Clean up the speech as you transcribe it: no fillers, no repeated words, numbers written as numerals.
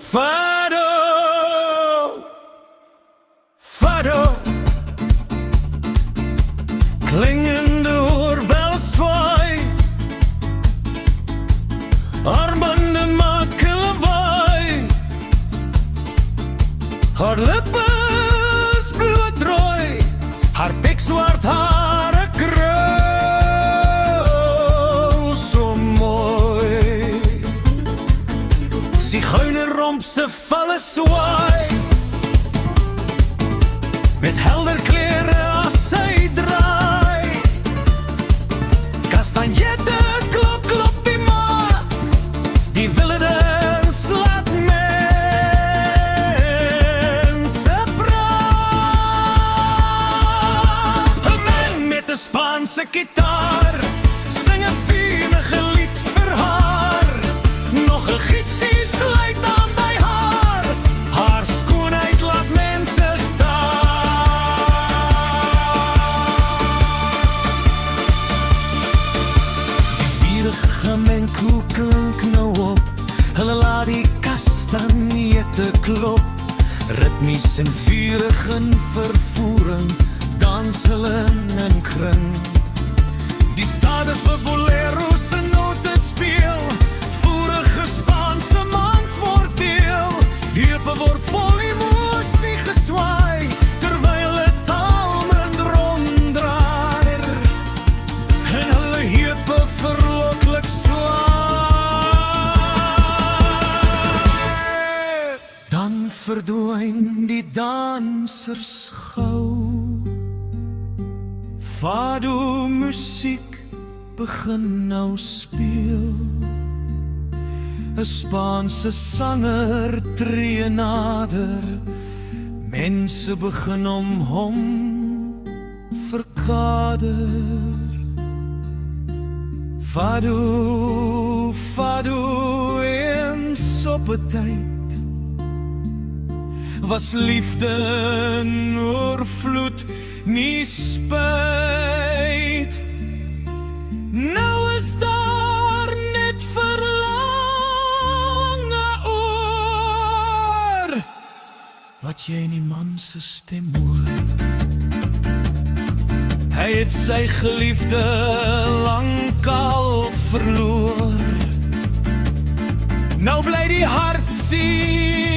Fado, fado, klingende oorbellen zwaai, armbanden maken lawaai, haar lippen is bloedrooi, haar pikzwart hare krul, so mooi. Zigeunerromp se vallen zwaai, met helder kleren as sy draai. Kastanjette klop klop die maat, die willedens laat mense praat. 'n man met 'n Spaanse gitaar sing 'n vinnige lied vir haar. Nog 'n gipsie sluit aan by haar, haar skoonheid laat mense Flamenco klink nou op, hulle laat die kastanjette klop. Ritmies en vurig in vervoering, dans hulle in kring. Die stade vir boleros en note speel, voerige Spaanse mans word deel. Heupe word vol emosie geswaai, terwyl het taal met ronddraai. En hulle heupe verloklik swaai. Dan verdwyn die dansers gou. Fado musiek begin nou speel. 'n Spaanse sanger tree nader, mense begin om hom verkader. Fado, fado in soppetyd, was liefde in oorvloed, nie spyt. Nou is daar net verlange oor, wat jy in die man se stem hoor. Hy het sy geliefde lankal verloor. Nou bly die hartseer